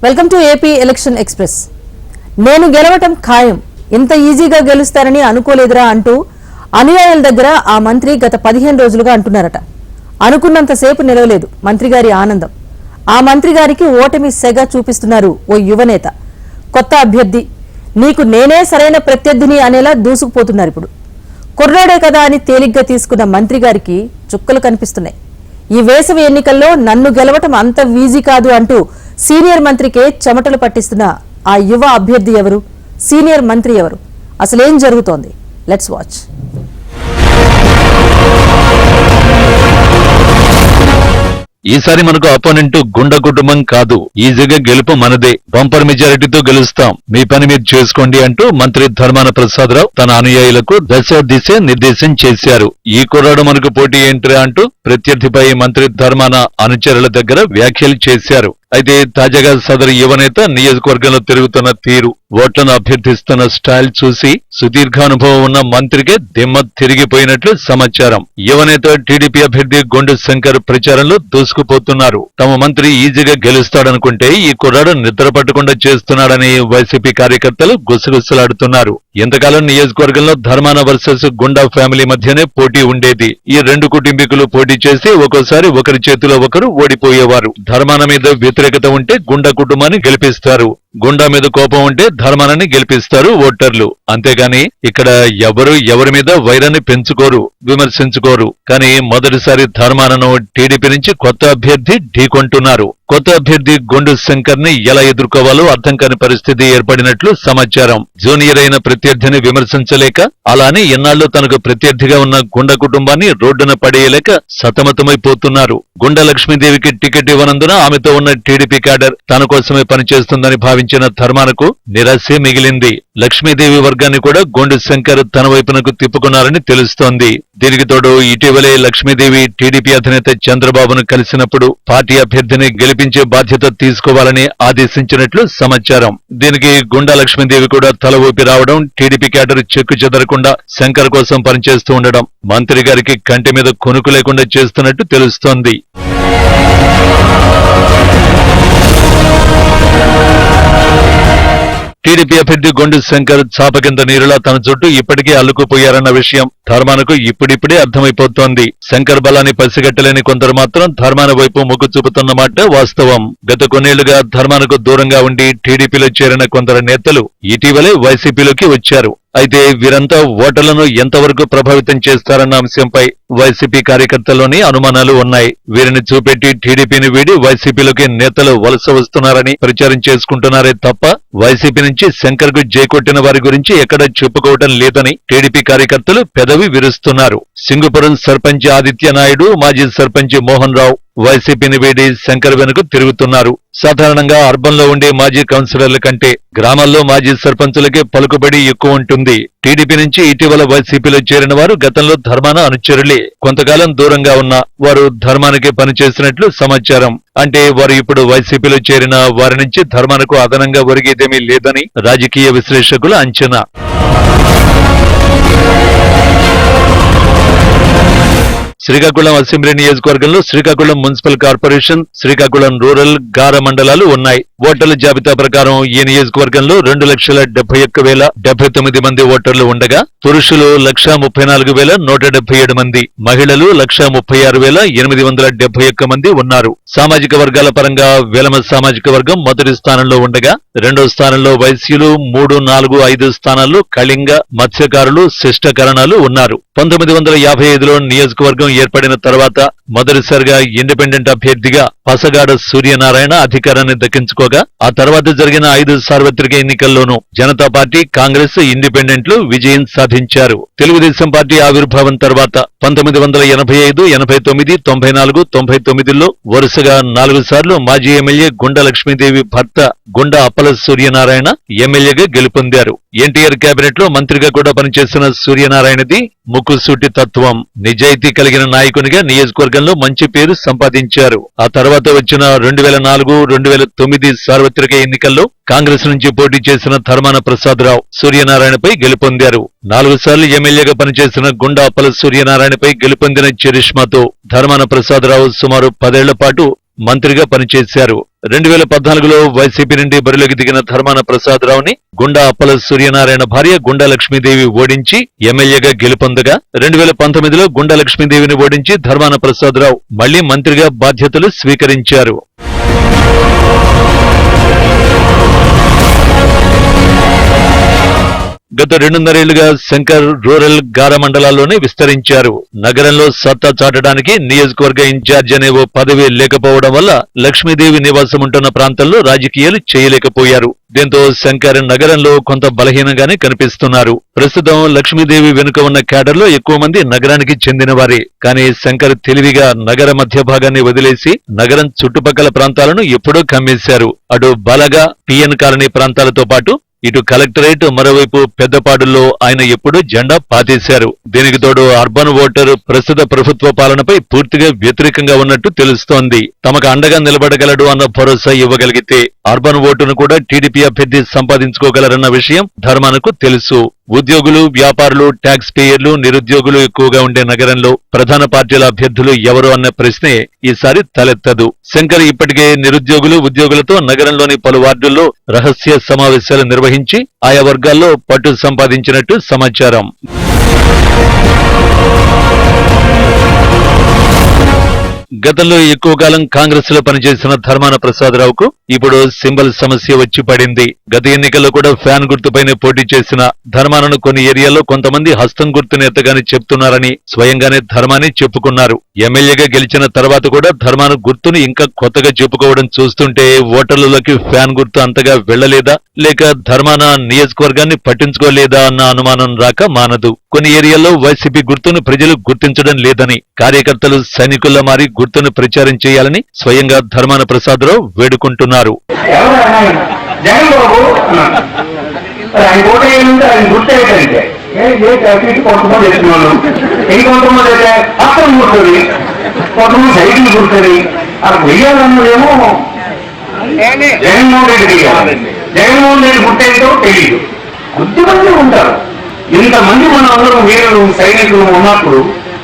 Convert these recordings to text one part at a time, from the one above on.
Welcome to AP election express. నేను గెలవటం ఖాయం, ఇంత ఈజీగా గెలుస్తారని అనుకోలేదురా అంటూ అనుయాయుల దగ్గర ఆ మంత్రి గత 15 రోజులుగా అంటున్నారట. అనుకున్నంతసేపు నిలవలేదు మంత్రి గారి ఆనందం. ఆ మంత్రి గారికి ఓటమి సెగ చూపిస్తున్నారు ఓ యువనేత. కొత్త అభ్యర్థి, నీకు నేనే సరైన ప్రత్యర్థిని అనేలా దూసుకుపోతున్నారు. ఇప్పుడు కుర్రాడే కదా అని తేలిగ్గా తీసుకున్న మంత్రి గారికి చుక్కలు కనిపిస్తున్నాయి. ఈ వేసవి ఎన్నికల్లో నన్ను గెలవటం అంత ఈజీ కాదు అంటూ సీనియర్ మంత్రికే చెమటలు పట్టిస్తున్న ఆ యువ అభ్యర్థి ఎవరు? సీనియర్ మంత్రి ఎవరు? అసలేం జరుగుతోంది? Let's watch. ఈసారి మనకు అపోనెంట్ గుండా కుటుంబం కాదు, ఈజీగా గెలుపు మనదే, బంపర్ మెజారిటీతో గెలుస్తాం, మీ పని మీరు చేసుకోండి అంటూ మంత్రి ధర్మాన ప్రసాదరావు తన అనుయాయులకు దశ దిశ నిర్దేశం చేశారు. ఈ కుర్రాడు మనకు పోటీ ఏంట్రా అంటూ ప్రత్యర్థిపై మంత్రి ధర్మాన అనుచరుల దగ్గర వ్యాఖ్యలు చేశారు. అయితే తాజాగా సదరు యువనేత నియోజకవర్గంలో తిరుగుతున్న తీరు, ఓట్లను అభ్యర్థిస్తున్న స్టైల్ చూసి సుదీర్ఘానుభవం ఉన్న మంత్రికి దిమ్మ తిరిగిపోయినట్లు సమాచారం. యువనేత టీడీపీ అభ్యర్థి గొండు శంకర్ ప్రచారంలో దూసుకుపోతున్నారు. తమ మంత్రి ఈజీగా గెలుస్తాడనుకుంటే ఈ కుర్రాడు నిద్ర పట్టకుండా చేస్తున్నాడని వైసీపీ కార్యకర్తలు గుసగుసలాడుతున్నారు. ఇంతకాలం నియోజకవర్గంలో ధర్మాన వర్సెస్ గుండా ఫ్యామిలీ మధ్యనే పోటీ ఉండేది. ఈ రెండు కుటుంబీకులు పోటీ చేసి ఒక్కోసారి ఒకరి చేతిలో ఒకరు ఓడిపోయేవారు. ధర్మాన మీద వ్యతిరేకత ఉంటే గుండా కుటుంబాన్ని గెలిపిస్తారు, గుండా మీద కోపం ఉంటే ధర్మానాన్ని గెలిపిస్తారు ఓటర్లు. అంతేగాని ఇక్కడ ఎవరి మీద వైరాన్ని పెంచుకోరు, విమర్శించుకోరు. కానీ మొదటిసారి ధర్మానను టీడీపీ నుంచి కొత్త అభ్యర్థి ఢీకొంటున్నారు. కొత్త అభ్యర్థి గొండు శంకర్ ని ఎలా ఎదుర్కోవాలో అర్థం కాని పరిస్థితి ఏర్పడినట్లు సమాచారం. జూనియర్ అయిన ప్రత్యర్థిని విమర్శించలేక, అలానే ఎన్నాళ్ళు తనకు ప్రత్యర్థిగా ఉన్న గుండా కుటుంబాన్ని రోడ్డున పడేయలేక సతమతమైపోతున్నారు. గుండా లక్ష్మీదేవికి టికెట్ ఇవ్వనందున ఆమెతో ఉన్న టీడీపీ క్యాడర్ తన కోసమే పనిచేస్తుందని భావించిన ధర్మానకు నిరాశే మిగిలింది. లక్ష్మీదేవి వర్గాన్ని కూడా గొండు శంకర్ తన వైపునకు తిప్పుకున్నారని తెలుస్తోంది. దీనికి తోడు ఇటీవలే లక్ష్మీదేవి టీడీపీ అధినేత చంద్రబాబును కలిసినప్పుడు పార్టీ అభ్యర్థిని గెలిపించే బాధ్యత తీసుకోవాలని ఆదేశించినట్లు సమాచారం. దీనికి గుండా లక్ష్మీదేవి కూడా తల ఊపి రావడం, టీడీపీ క్యాడర్ చెక్కు చెదరకుండా శంకర్ కోసం పనిచేస్తూ ఉండడం మంత్రి గారికి కంటి మీద కొనుకు లేకుండా చేస్తున్నట్టు తెలుస్తోంది. టీడీపీ అభ్యర్థి గొండు శంకర్ చాప కింద నీరులా తన చుట్టూ ఇప్పటికే అల్లుకుపోయారన్న విషయం ధర్మానకు ఇప్పుడిప్పుడే అర్థమైపోతోంది. శంకర్ బలాన్ని పసిగట్టలేని కొందరు మాత్రం ధర్మాన వైపు మొగ్గు చూపుతున్నమాట వాస్తవం. గత కొన్నేళ్లుగా ధర్మానకు దూరంగా ఉండి టీడీపీలో చేరిన కొందరు నేతలు ఇటీవలే వైసీపీలోకి వచ్చారు. అయితే వీరంతా ఓటర్లను ఎంతవరకు ప్రభావితం చేస్తారన్న అంశంపై వైసీపీ కార్యకర్తల్లోని అనుమానాలు ఉన్నాయి. వీరిని చూపెట్టి టీడీపీని వీడి వైసీపీలోకి నేతలు వలస వస్తున్నారని ప్రచారం చేసుకుంటున్నారే తప్ప వైసీపీ నుంచి శంకర్ కు జైకొట్టిన వారి గురించి ఎక్కడా చెప్పుకోవటం లేదని టీడీపీ కార్యకర్తలు పెదవి విరుస్తున్నారు. సింగుపురం సర్పంచ్ ఆదిత్య నాయుడు, మాజీ సర్పంచ్ మోహన్ రావు వైసీపీని వీడి శంకర్ వెనుక తిరుగుతున్నారు. సాధారణంగా అర్బన్ లో ఉండే మాజీ కౌన్సిలర్ల కంటే గ్రామాల్లో మాజీ సర్పంచులకే పలుకుబడి ఎక్కువ ఉంటుంది. టీడీపీ నుంచి ఇటీవల వైసీపీలో చేరిన వారు గతంలో ధర్మాన అనుచరులే. కొంతకాలం దూరంగా ఉన్న వారు ధర్మానికే పనిచేసినట్లు సమాచారం. అంటే వారు ఇప్పుడు వైసీపీలో చేరిన వారి నుంచి ధర్మానకు అదనంగా ఒరిగేదేమీ లేదని రాజకీయ విశ్లేషకుల అంచనా. శ్రీకాకుళం అసెంబ్లీ నియోజకవర్గంలో Srikakulam municipal corporation, Srikakulam rural, Gara మండలాలు ఉన్నాయి. ఓటర్ల జాబితా ప్రకారం ఈ నియోజకవర్గంలో 2,71,079 మంది ఓటర్లు ఉండగా పురుషులు 1,34,177 మంది, మహిళలు 1,36,871 మంది ఉన్నారు. సామాజిక వర్గాల పరంగా వెలమ సామాజిక వర్గం మొదటి స్థానంలో ఉండగా రెండో స్థానంలో వైశ్యులు, 3, 4, 5 స్థానాల్లో కళింగ, మత్స్యకారులు, శిష్టకరణాలు ఉన్నారు. 1955లో నియోజకవర్గం ఏర్పడిన తర్వాత మొదటిసారిగా ఇండిపెండెంట్ అభ్యర్థిగా పసగాడ సూర్యనారాయణ అధికారాన్ని దక్కించుకోగా ఆ తర్వాత జరిగిన 5 సార్వత్రిక ఎన్నికల్లోనూ జనతా పార్టీ, కాంగ్రెస్, ఇండిపెండెంట్లు విజయం సాధించారు. తెలుగుదేశం పార్టీ ఆవిర్భావం తర్వాత 1985, 89, 94, 99లో వరుసగా 4 సార్లు మాజీ ఎమ్మెల్యే గుండా లక్ష్మీదేవి భర్త గుండా అప్పల సూర్యనారాయణ ఎమ్మెల్యేగా గెలుపొందారు. ఎన్టీఆర్ కేబినెట్ లో మంత్రిగా కూడా పనిచేసిన సూర్యనారాయణది ముక్కుసూటి తత్వం, నిజాయితీ కలిగిన నాయకునిగా నియోజకవర్గంలో మంచి పేరు సంపాదించారు. ఆ తర్వాత వచ్చిన 2004, 2009 సార్వత్రిక ఎన్నికల్లో కాంగ్రెస్ నుంచి పోటీ చేసిన ధర్మాన ప్రసాదరావు సూర్యనారాయణపై గెలుపొందారు. 4 సార్లు ఎమ్మెల్యేగా పనిచేసిన గుండా అప్పల సూర్యనారాయణపై గెలుపొందిన చరిష్మాతో ధర్మాన ప్రసాదరావు సుమారు 10 ఏళ్ల పాటు మంత్రిగా పనిచేశారు. 2014లో వైసీపీ నుండి బరిలోకి దిగిన ధర్మాన ప్రసాదరావుని గుండా అప్పల సూర్యనారాయణ భార్య గుండా లక్ష్మీదేవి ఓడించి ఎమ్మెల్యేగా గెలుపొందగా 2019లో గుండా లక్ష్మీదేవిని ఓడించి ధర్మాన ప్రసాదరావు మళ్లీ మంత్రిగా బాధ్యతలు స్వీకరించారు. గత 2.5 ఏళ్లుగా శంకర్ రూరల్ గార మండలాల్లోనే విస్తరించారు. నగరంలో సత్తా చాటడానికి నియోజకవర్గ ఇన్ఛార్జ్ అనే ఓ పదవి లేకపోవడం వల్ల లక్ష్మీదేవి నివాసం ఉంటున్న ప్రాంతంలో రాజకీయాలు చేయలేకపోయారు. దీంతో శంకర్ నగరంలో కొంత బలహీనంగానే కనిపిస్తున్నారు. ప్రస్తుతం లక్ష్మీదేవి వెనుక ఉన్న క్యాడర్లో ఎక్కువ మంది నగరానికి చెందినవారే. కానీ శంకర్ తెలివిగా నగర మధ్య భాగాన్ని వదిలేసి నగరం చుట్టుపక్కల ప్రాంతాలను ఎప్పుడో కమ్మేశారు. అటు బలగా పిఎన్ కాలనీ ప్రాంతాలతో పాటు ఇటు కలెక్టరేట్, మరోవైపు పెద్దపాడుల్లో ఆయన ఎప్పుడూ జెండా పాతేశారు. దీనికి తోడు అర్బన్ ఓటర్ ప్రస్తుత ప్రభుత్వ పాలనపై పూర్తిగా వ్యతిరేకంగా ఉన్నట్టు తెలుస్తోంది. తమకు అండగా నిలబడగలడు అన్న భరోసా ఇవ్వగలిగితే అర్బన్ ఓటును కూడా టీడీపీ అభ్యర్థి సంపాదించుకోగలరన్న విషయం ధర్మానకు తెలుసు. ఉద్యోగులు, వ్యాపారులు, ట్యాక్స్ పేయర్లు, నిరుద్యోగులు ఎక్కువగా ఉండే నగరంలో ప్రధాన పార్టీల అభ్యర్థులు ఎవరు అన్న ప్రశ్నే ఈసారి తలెత్తదు. శంకర్ ఇప్పటికే నిరుద్యోగులు, ఉద్యోగులతో నగరంలోని పలు వార్డుల్లో రహస్య సమావేశాలు నిర్వహించి ఆయా వర్గాల్లో పట్టు సంపాదించినట్టు సమాచారం. గతంలో ఎక్కువ కాలం కాంగ్రెస్ లో పనిచేసిన ధర్మాన ప్రసాదరావుకు ఇప్పుడు సింబల్ సమస్య వచ్చి పడింది. గత ఎన్నికల్లో కూడా ఫ్యాన్ గుర్తుపైనే పోటీ చేసిన ధర్మానను కొన్ని ఏరియాల్లో కొంతమంది హస్తం గుర్తును ఎత్తగాని చెప్తున్నారని స్వయంగానే ధర్మానే చెప్పుకున్నారు. ఎమ్మెల్యేగా గెలిచిన తర్వాత కూడా ధర్మాన గుర్తును ఇంకా కొత్తగా చెప్పుకోవడం చూస్తుంటే ఓటర్లలోకి ఫ్యాన్ గుర్తు అంతగా వెళ్లలేదా, లేక ధర్మాన నియోజకవర్గాన్ని పట్టించుకోలేదా అన్న అనుమానం రాక మానదు. కొన్ని ఏరియాల్లో వైసీపీ గుర్తును ప్రజలు గుర్తించడం లేదని, కార్యకర్తలు సైనికుల్లా మారి గుర్తును ప్రచారం చేయాలని స్వయంగా ధర్మాన ప్రసాదరావు వేడుకుంటున్నారు. జగన్మోహన్ రెడ్డి గుర్తేంటో తెలియదు. కొద్దిమంది ఉంటారు. ఇంతమంది మన అందరూ వీరులు, సైనికులు ఉన్నప్పుడు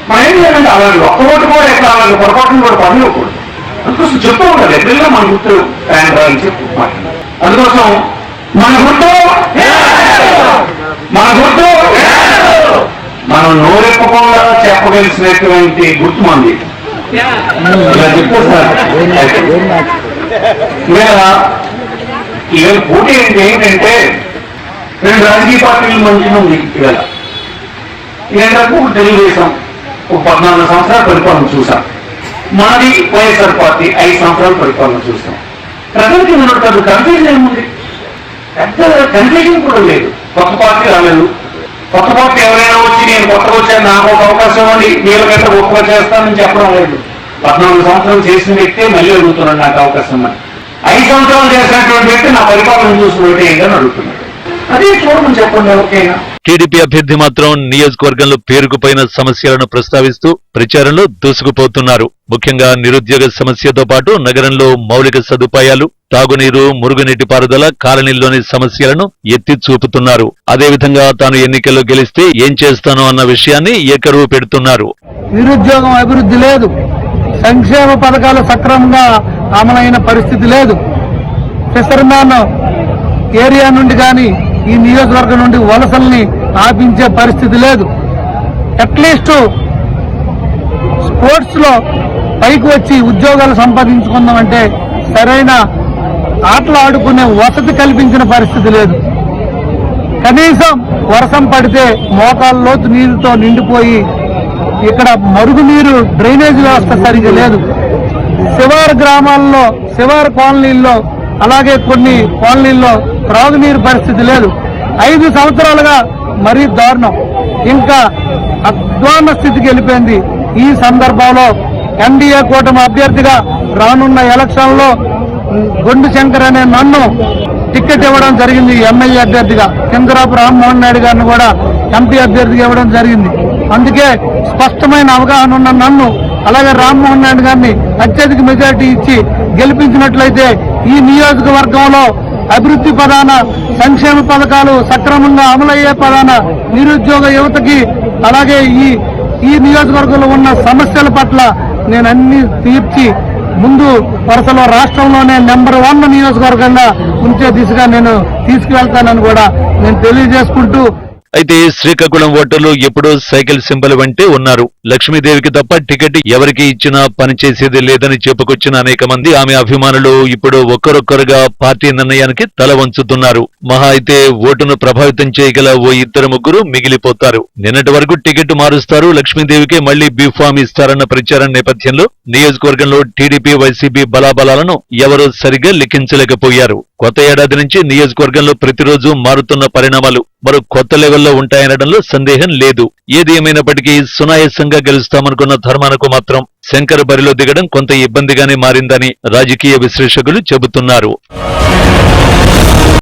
మనం ఏం చేయాలంటే అలాంటి ఒక్క ఓటు కూడా ఎక్కడ అలాంటి పొరపాటును కూడా పనివ్వకూడదు. అందుకోసం చెప్తూ ఉంటారు ఎప్పుడైనా మన గుర్తు అని చెప్పి అందుకోసం మన గుర్తు మనం నోరెప్పకుండా చెప్పగలిసినటువంటి గుర్తు మంది ఇలా చెప్తారు సార్. ఇవాళ పోటీ ఏంటంటే 2 రాజకీయ పార్టీలు మంచిగా ఉంది. ఇవాళ తెలుగుదేశం 14 సంవత్సరాల పరిపాలన చూసాం. మాది వైఎస్ఆర్ పార్టీ 5 సంవత్సరాల పరిపాలన చూసాం. ప్రజలకి మనకు కన్ఫ్యూజన్ ఏముంది? పెద్ద కన్ఫ్యూజన్ కూడా లేదు. కొత్త పార్టీ రాలేదు. కొత్త పార్టీ ఎవరైనా వచ్చి నేను కొత్తగా వచ్చాను, నాకు ఒక అవకాశం అని వీళ్ళకంటే గొప్పగా చేస్తానని చెప్పడం లేదు. 14 సంవత్సరాలు చేసిన వ్యక్తే మళ్ళీ అడుగుతున్నాడు నాకు అవకాశం అని. 5 సంవత్సరాలు చేసినటువంటి వ్యక్తి నా పరిపాలన చూసుకుంటే ఏంటని అడుగుతున్నాడు. అదే చూడమని చెప్పండి ఎవరికైనా. టీడీపీ అభ్యర్థి మాత్రం నియోజకవర్గంలో పేరుకుపోయిన సమస్యలను ప్రస్తావిస్తూ ప్రచారంలో దూసుకుపోతున్నారు. ముఖ్యంగా నిరుద్యోగ సమస్యతో పాటు నగరంలో మౌలిక సదుపాయాలు, తాగునీరు, మురుగునీటి పారుదల, కాలనీల్లోని సమస్యలను ఎత్తి చూపుతున్నారు. అదేవిధంగా తాను ఎన్నికల్లో గెలిస్తే ఏం చేస్తానో అన్న విషయాన్ని ఏకరువు పెడుతున్నారు. నిరుద్యోగం అభివృద్ధి లేదు, సంక్షేమ పథకాలు సక్రమంగా అమలైన పరిస్థితి లేదు. ఫిషర్మ్యాన్ ఏరియా నుండి కానీ ఈ నియోజకవర్గం నుండి వలసల్ని ఆపించే పరిస్థితి లేదు. అట్లీస్ట్ స్పోర్ట్స్ లో పైకి వచ్చి ఉద్యోగాలు సంపాదించుకుందామంటే సరైన ఆటలు ఆడుకునే వసతి కల్పించిన పరిస్థితి లేదు. కనీసం వర్షం పడితే మోకాళ్ళ లోతు నీరుతో నిండిపోయి ఇక్కడ మరుగునీరు డ్రైనేజ్ వ్యవస్థ సరిగా లేదు. శివారు గ్రామాల్లో, శివారు కాలనీల్లో, అలాగే కొన్ని కాలనీల్లో త్రాగునీరు పరిస్థితి లేదు. 5 సంవత్సరాలుగా మరీ దారుణం, ఇంకా అధ్వాన్న స్థితికి వెళ్ళిపోయింది. ఈ సందర్భంలో ఎన్డీఏ కూటమి అభ్యర్థిగా రానున్న ఎలక్షన్ లో గొండు శంకర్ అనే నన్ను టికెట్ ఇవ్వడం జరిగింది. ఎమ్మెల్యే అభ్యర్థిగా కిందరాపు రామ్మోహన్ నాయుడు గారిని కూడా ఎంపీ అభ్యర్థిగా ఇవ్వడం జరిగింది. అందుకే స్పష్టమైన అవగాహన ఉన్న నన్ను, అలాగే రామ్మోహన్ నాయుడు గారిని అత్యధిక మెజార్టీ ఇచ్చి గెలిపించినట్లయితే ఈ నియోజకవర్గంలో అభివృద్ధి పదాన, సంక్షేమ పథకాలు సక్రమంగా అమలయ్యే పదాన, నిరుద్యోగ యువతకి, అలాగే ఈ నియోజకవర్గంలో ఉన్న సమస్యల పట్ల నేను అన్ని తీర్చి ముందు వరుసలో రాష్ట్రంలోనే నెంబర్ 1 నియోజకవర్గంగా ఉంచే దిశగా నేను తీసుకువెళ్తానని కూడా నేను తెలియజేసుకుంటూ, అయితే శ్రీకాకుళం ఓటర్లు ఎప్పుడూ సైకిల్ సింబల్ వెంటే ఉన్నారు. లక్ష్మీదేవికి తప్ప టికెట్ ఎవరికి ఇచ్చినా పనిచేసేది లేదని చెప్పుకొచ్చిన అనేక మంది ఆమె అభిమానులు ఇప్పుడు ఒక్కరొక్కరుగా పార్టీ నిర్ణయానికి తల వంచుతున్నారు. మహా అయితే ఓటును ప్రభావితం చేయగల ఓ 2-3 మిగిలిపోతారు. నిన్నటి వరకు టికెట్ మారుస్తారు, లక్ష్మీదేవికి మళ్లీ బీఫామ్ ఇస్తారన్న ప్రచారం నేపథ్యంలో నియోజకవర్గంలో టీడీపీ వైసీపీ బలాబలాలను ఎవరూ సరిగ్గా లెక్కించలేకపోయారు. కొత్త ఏడాది నుంచి నియోజకవర్గంలో ప్రతిరోజు మారుతున్న పరిణామాలు మరో కొత్త లెవెల్లో ఉంటాయనడంలో సందేహం లేదు. ఏది ఏమైనప్పటికీ సునాయాసంగా గెలుస్తామనుకున్న ధర్మానకు మాత్రం శంకర్ బరిలో దిగడం కొంత ఇబ్బందిగానే మారిందని రాజకీయ విశ్లేషకులు చెబుతున్నారు.